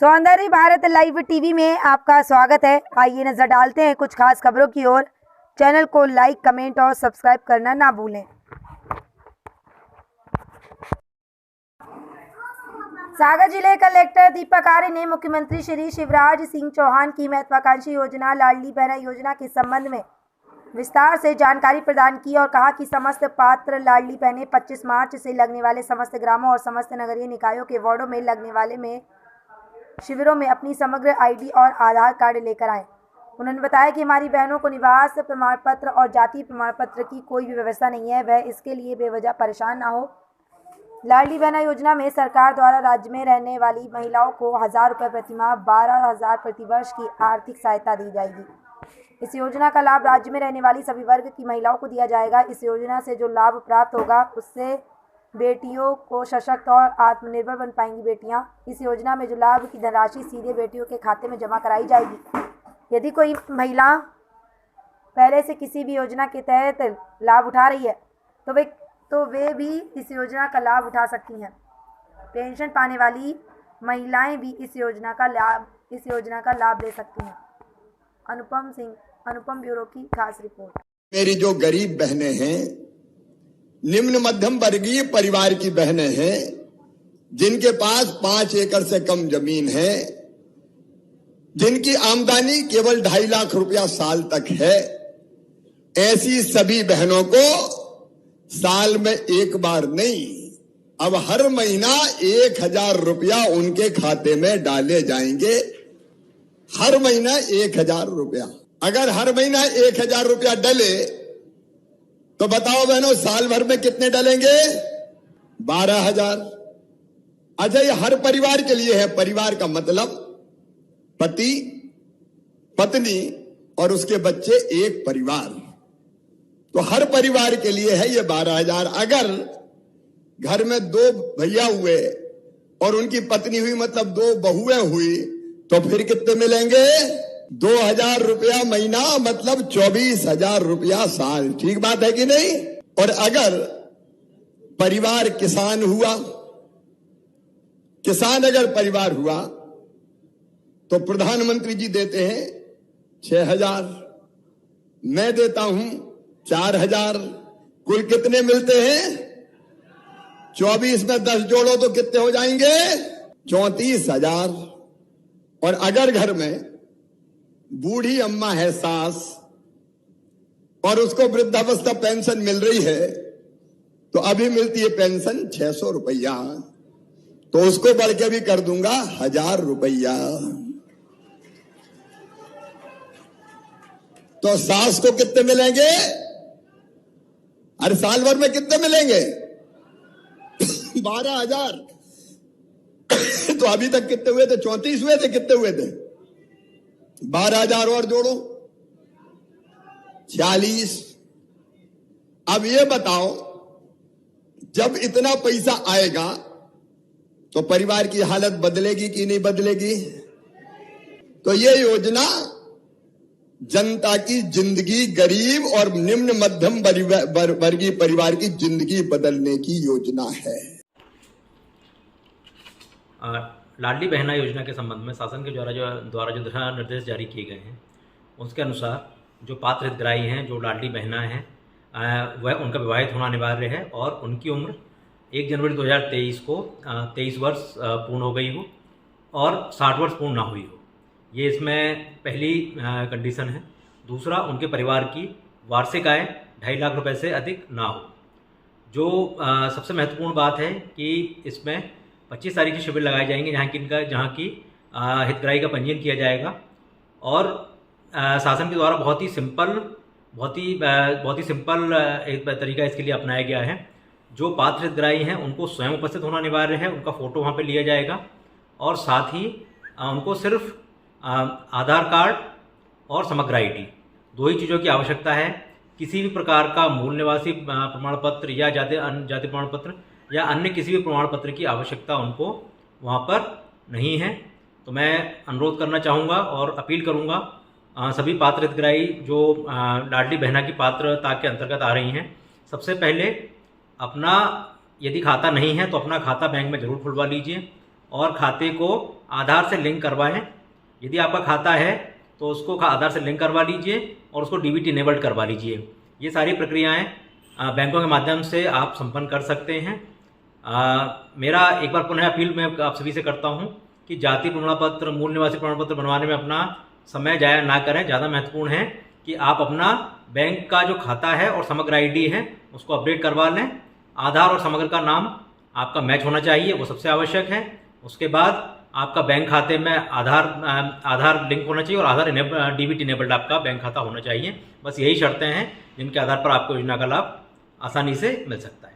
सौंदर्य Bharat live TV में आपका स्वागत है। आइए नजर डालते हैं कुछ खास खबरों की ओर। चैनल को लाइक, कमेंट और सब्सक्राइब करना ना भूलें। सागर जिले कलेक्टर दीपक आर्य ने मुख्यमंत्री श्री शिवराज सिंह चौहान की महत्वाकांक्षी योजना लाडली बहना योजना के संबंध में विस्तार से जानकारी प्रदान की और कहा कि समस्त पात्र लाडली बहनें 25 मार्च से लगने वाले समस्त ग्रामों और समस्त नगरीय निकायों के वार्डों में लगने वाले में शिविरों में अपनी समग्र आईडी और आधार कार्ड लेकर आएं। उन्होंने बताया कि हमारी बहनों को निवास प्रमाण पत्र और जाति प्रमाण पत्र की कोई भी व्यवस्था नहीं है, वह इसके लिए बेवजह परेशान ना हो। लाडली बहना योजना में सरकार द्वारा राज्य में रहने वाली महिलाओं को 1000 रुपये प्रतिमाह 12,000 प्रतिवर्ष की आर्थिक सहायता दी जाएगी। इस योजना का लाभ राज्य में रहने वाली सभी वर्ग की महिलाओं को दिया जाएगा। इस योजना से जो लाभ प्राप्त होगा उससे बेटियों को सशक्त और आत्मनिर्भर बन पाएंगी बेटियां। इस योजना में जो लाभ की धनराशि सीधे बेटियों के खाते में जमा कराई जाएगी। यदि कोई महिला पहले से किसी भी योजना के तहत लाभ उठा रही है तो वे भी इस योजना का लाभ उठा सकती हैं। पेंशन पाने वाली महिलाएं भी इस योजना का लाभ ले सकती हैं। अनुपम सिंह, अनुपम ब्यूरो की खास रिपोर्ट। मेरी जो गरीब बहनें हैं, निम्न मध्यम वर्गीय परिवार की बहनें हैं, जिनके पास 5 एकड़ से कम जमीन है, जिनकी आमदनी केवल 2.5 लाख रुपया साल तक है, ऐसी सभी बहनों को साल में एक बार नहीं, अब हर महीना 1000 रुपया उनके खाते में डाले जाएंगे। हर महीना 1000 रुपया। अगर हर महीना 1000 रुपया डले तो बताओ बहनों, साल भर में कितने डलेंगे? 12,000। अच्छा, ये हर परिवार के लिए है। परिवार का मतलब पति, पत्नी और उसके बच्चे, एक परिवार। तो हर परिवार के लिए है ये 12,000। अगर घर में 2 भैया हुए और उनकी पत्नी हुई, मतलब 2 बहुएं हुई, तो फिर कितने मिलेंगे? 2,000 रुपया महीना, मतलब 24,000 रुपया साल। ठीक बात है कि नहीं? और अगर परिवार किसान हुआ, किसान अगर परिवार हुआ तो प्रधानमंत्री जी देते हैं 6,000, मैं देता हूं 4,000। कुल कितने मिलते हैं? 24 में 10 जोड़ो तो कितने हो जाएंगे? 34,000। और अगर घर में बूढ़ी अम्मा है, सास, और उसको वृद्धावस्था पेंशन मिल रही है, तो अभी मिलती है पेंशन 600 रुपया, तो उसको बढ़ के भी कर दूंगा 1000 रुपया। तो सास को कितने मिलेंगे? अरे साल भर में कितने मिलेंगे? 12,000। तो अभी तक कितने हुए थे? 34 हुए थे। कितने हुए थे? 12,000 और जोड़ो, 40। अब ये बताओ, जब इतना पैसा आएगा तो परिवार की हालत बदलेगी कि नहीं बदलेगी? तो ये योजना जनता की जिंदगी, गरीब और निम्न मध्यम वर्गीय परिवार की जिंदगी बदलने की योजना है। लाडली बहना योजना के संबंध में शासन के द्वारा जो दिशा निर्देश जारी किए गए हैं, उसके अनुसार जो पात्र हितग्राही हैं, जो लाडली बहना हैं, वह उनका विवाहित होना अनिवार्य है और उनकी उम्र 1 जनवरी 2023 को 23 वर्ष पूर्ण हो गई हो और 60 वर्ष पूर्ण ना हुई हो। ये इसमें पहली कंडीशन है। दूसरा, उनके परिवार की वार्षिक आय 2.5 लाख रुपए से अधिक ना हो। जो सबसे महत्वपूर्ण बात है कि इसमें 25 तारीख की शिविर लगाए जाएंगे, जहाँ की हितग्राही का पंजीयन किया जाएगा। और शासन के द्वारा बहुत ही सिंपल एक तरीका इसके लिए अपनाया गया है। जो पात्र हितग्राही हैं उनको स्वयं उपस्थित होना अनिवार्य है, उनका फ़ोटो वहाँ पे लिया जाएगा और साथ ही उनको सिर्फ आधार कार्ड और समग्र आईडी, 2 ही चीज़ों की आवश्यकता है। किसी भी प्रकार का मूल निवासी प्रमाण पत्र या जाति प्रमाण पत्र या अन्य किसी भी प्रमाण पत्र की आवश्यकता उनको वहाँ पर नहीं है। तो मैं अनुरोध करना चाहूँगा और अपील करूँगा सभी पात्र हितग्राही जो लाडली बहना की पात्रता के अंतर्गत आ रही हैं, सबसे पहले अपना यदि खाता नहीं है तो अपना खाता बैंक में ज़रूर खुलवा लीजिए और खाते को आधार से लिंक करवाएं। यदि आपका खाता है तो उसको आधार से लिंक करवा लीजिए और उसको डीबीटी इनेबल्ड करवा लीजिए। ये सारी प्रक्रियाएं बैंकों के माध्यम से आप संपन्न कर सकते हैं। मेरा एक बार पुनः अपील मैं आप सभी से करता हूं कि जाति प्रमाण पत्र, मूल निवासी प्रमाण पत्र बनवाने में अपना समय जाया ना करें। ज़्यादा महत्वपूर्ण है कि आप अपना बैंक का जो खाता है और समग्र आईडी है उसको अपडेट करवा लें। आधार और समग्र का नाम आपका मैच होना चाहिए, वो सबसे आवश्यक है। उसके बाद आपका बैंक खाते में आधार लिंक होना चाहिए और आधार डीबीटी इनेबल्ड आपका बैंक खाता होना चाहिए। बस यही शर्तें हैं जिनके आधार पर आपको योजना का लाभ आसानी से मिल सकता है।